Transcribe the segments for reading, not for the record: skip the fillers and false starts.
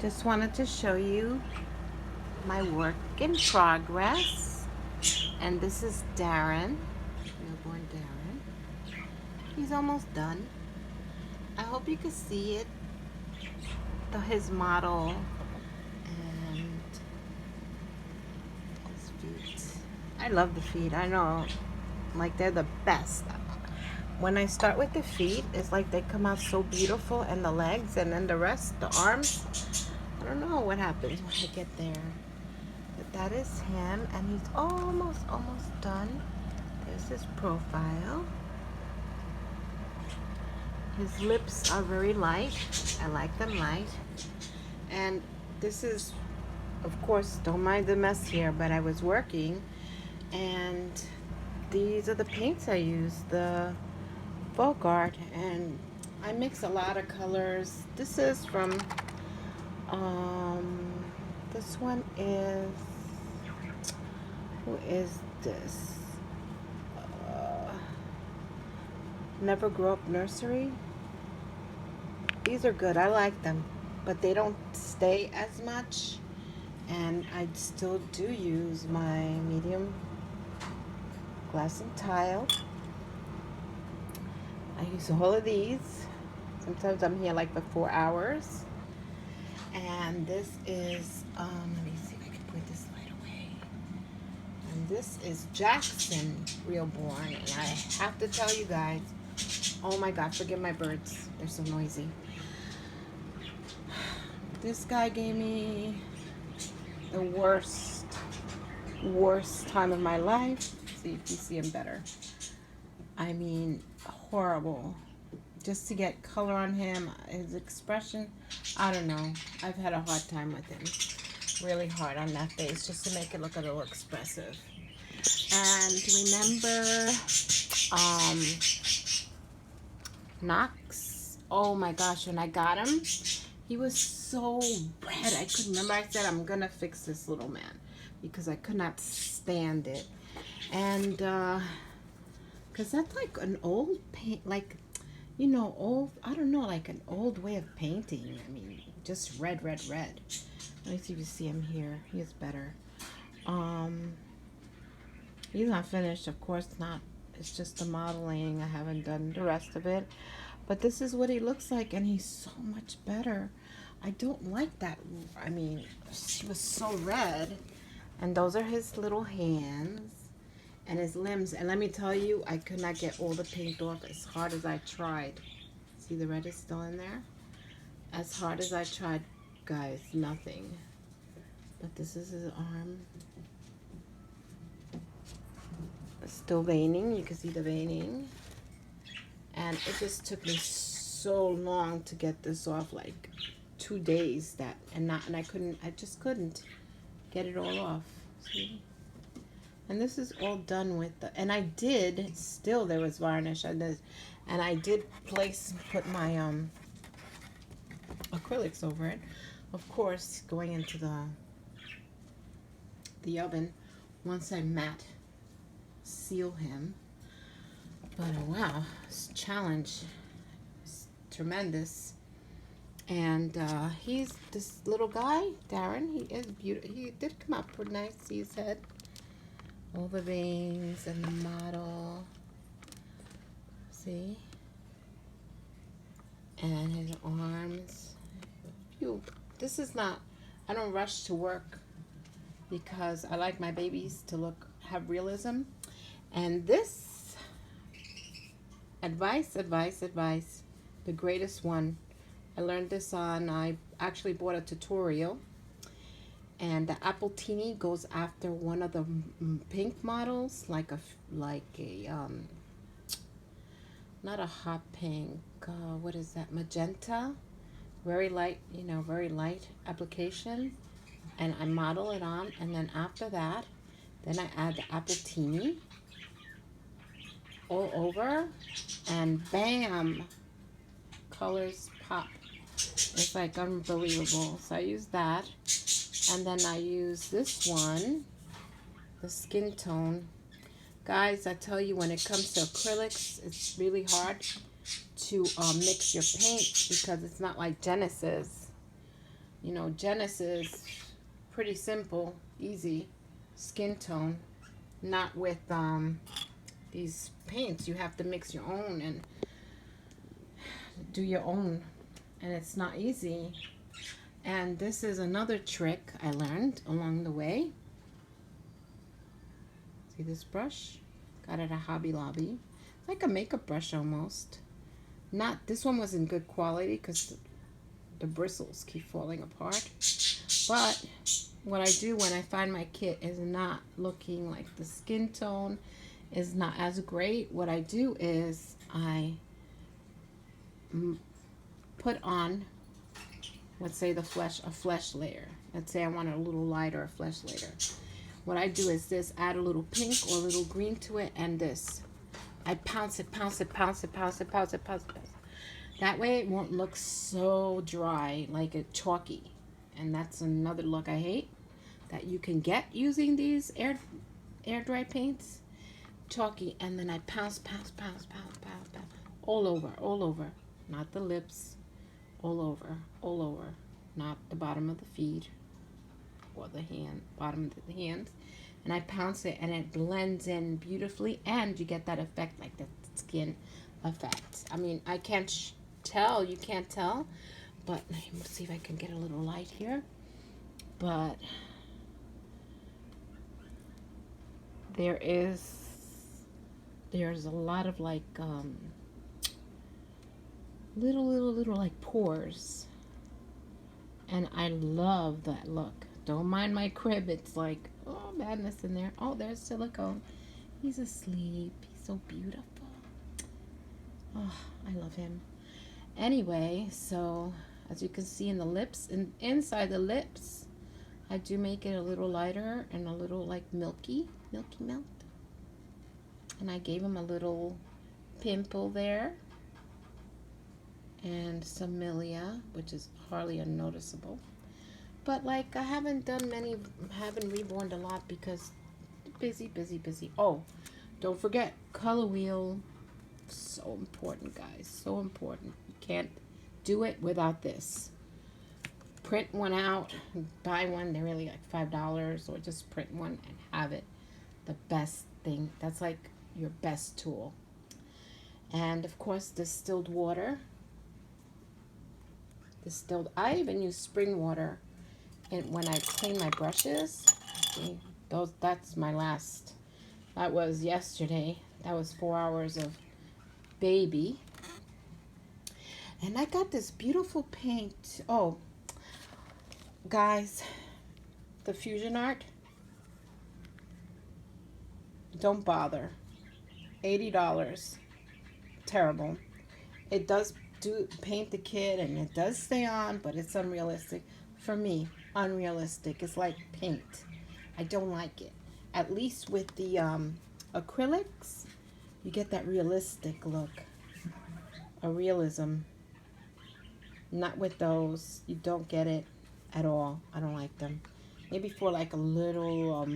Just wanted to show you my work in progress. And this is Darren, Reborn Darren. He's almost done. I hope you can see it, his model and his feet. I love the feet. I know, like they're the best. When I start with the feet, it's like they come out so beautiful, and the legs, and then the rest, the arms. I don't know what happens when I get there. But that is him, and he's almost done. There's his profile. His lips are very light. I like them light. And this is, of course, don't mind the mess here, but I was working, and these are the paints I use, the folk art, and I mix a lot of colors. This is from, this one is, who is this? Never Grow Up Nursery. These are good. I like them, but they don't stay as much, and I still do use my medium glass and tile. I use all of these. Sometimes I'm here like for 4 hours. And this is, let me see if I can put this light away. And this is Jackson Reborn. And I have to tell you guys, oh my God, forgive my birds. They're so noisy. This guy gave me the worst time of my life. See if you see him better. I mean, horrible. Just to get color on him, his expression, I don't know. I've had a hard time with him. Really hard on that face, just to make it look a little expressive. And remember, Knox? Oh my gosh, when I got him, he was so red. I couldn't remember. I said, I'm going to fix this little man because I could not stand it. And, because that's like an old paint, like, you know, old, I don't know, like an old way of painting. I mean, just red. Let me see if you see him here. He is better. He's not finished, of course not. It's just the modeling. I haven't done the rest of it. But this is what he looks like, and he's so much better. I don't like that. I mean, he was so red. And those are his little hands and his limbs. And let me tell you, I could not get all the paint off as hard as I tried. See, the red is still in there. As hard as I tried, guys, nothing. But this is his arm. It's still veining. You can see the veining. And it just took me so long to get this off, like 2 days, and I just couldn't get it all off. See? And this is all done with and I did, still there was varnish on this, and I did put my acrylics over it. Of course, going into the oven once I matte seal him. But wow, this challenge is tremendous. And he's this little guy, Darren. He is beautiful. He did come out pretty nice. See his head? All the veins and the model. See? And his arms. This is not, I don't rush to work because I like my babies to have realism. And this, advice, the greatest one. I learned this I actually bought a tutorial. And the apple teeny goes after one of the pink models, like a not a hot pink, what is that, magenta, very light, very light application, and I model it on, and then after that, then I add the apple teeny all over, and bam, colors pop. It's like unbelievable. So I use that. And then I use this one, the skin tone. Guys, I tell you, when it comes to acrylics, it's really hard to mix your paints because it's not like Genesis. You know, Genesis, pretty simple, easy, skin tone. Not with these paints. You have to mix your own and do your own. And it's not easy. And this is another trick I learned along the way. See this brush? Got it at Hobby Lobby. It's like a makeup brush almost. Not, this one was in good quality because the bristles keep falling apart. But what I do when I find my kit is not looking like the skin tone is not as great, what I do is I put on, let's say a flesh layer. Let's say I want a little lighter, a flesh layer. What I do is this, add a little pink or a little green to it, and this. I pounce it, pounce it, pounce it, pounce it, pounce it, pounce it, pounce it. That way it won't look so dry, like a chalky. And that's another look I hate that you can get using these air dry paints. Chalky, and then I pounce, pounce, pounce, pounce, pounce, pounce. All over, all over. Not the lips. All over, all over. Not the bottom of the feet or the hand, bottom of the hands. And I pounce it and it blends in beautifully, and you get that effect, like the skin effect. I mean, I can't tell, you can't tell, but let's see if I can get a little light here. But there's a lot of like little like pores, and I love that look. Don't mind my crib, it's like, oh, madness in there. Oh, there's silicone. He's asleep. He's so beautiful. Oh, I love him. Anyway, so as you can see in the lips, and inside the lips, I do make it a little lighter and a little like milky melt. And I gave him a little pimple there and some milia, which is hardly unnoticeable. But like I haven't reborned a lot because busy. Oh, don't forget color wheel. So important, guys. So important. You can't do it without this. Print one out, buy one. They're really like $5, or just print one and have it. The best thing. That's like your best tool. And of course, distilled water. I even use spring water. And when I clean my brushes, see, that's my last. That was yesterday. That was 4 hours of baby. And I got this beautiful paint. Oh, guys, the Fusion Art. Don't bother. $80. Terrible. It does paint the kid, and it does stay on, but it's unrealistic. For me, unrealistic. It's like paint. I don't like it. At least with the acrylics, you get that realistic look. A realism. Not with those. You don't get it at all. I don't like them. Maybe for like a little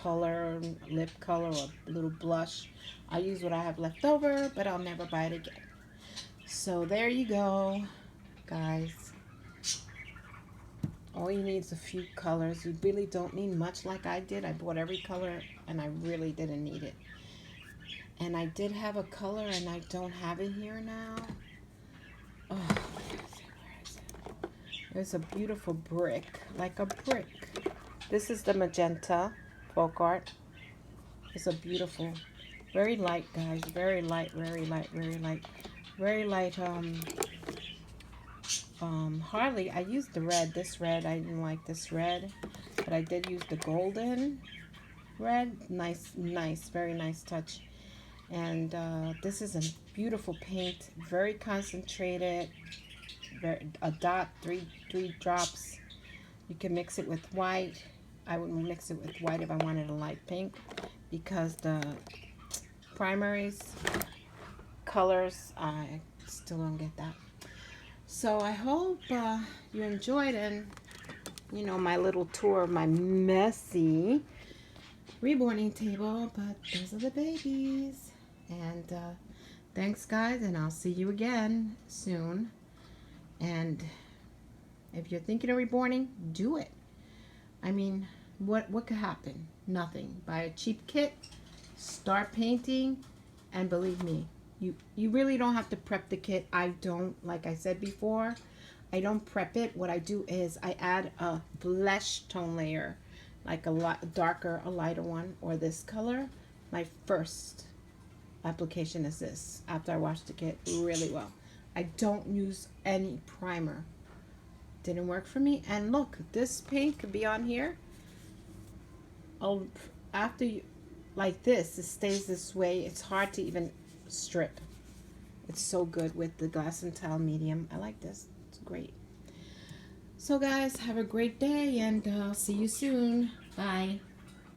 color, lip color, or a little blush. I use what I have left over, but I'll never buy it again. So there you go, guys. All you need is a few colors. You really don't need much like I did. I bought every color and I really didn't need it. And I did have a color and I don't have it here now. Oh, where is it? There's a beautiful brick, like a brick. This is the magenta folk art. It's a beautiful, very light, guys. Very light, very light, very light. Very light, hardly, I used the red, this red, I didn't like this red, but I did use the golden red, nice, very nice touch, and this is a beautiful paint, very concentrated, a dot, three drops. You can mix it with white. I would mix it with white if I wanted a light pink, because the primaries, colors, I still don't get that. So I hope you enjoyed, and my little tour of my messy reborning table, but those are the babies. And thanks, guys, and I'll see you again soon. And If you're thinking of reborning, do it. I mean, what could happen? Nothing. Buy a cheap kit, start painting, and believe me, you really don't have to prep the kit. I don't, like I said before, I don't prep it. What I do is I add a flesh tone layer, like a lot darker, a lighter one, or this color. My first application is this after I wash the kit really well. I don't use any primer. Didn't work for me. And look, this paint could be on here. Oh, after you, like this, it stays this way. It's hard to even strip. It's so good with the glass and tile medium. I like this. It's great. So guys, have a great day, and I'll see you soon. Bye.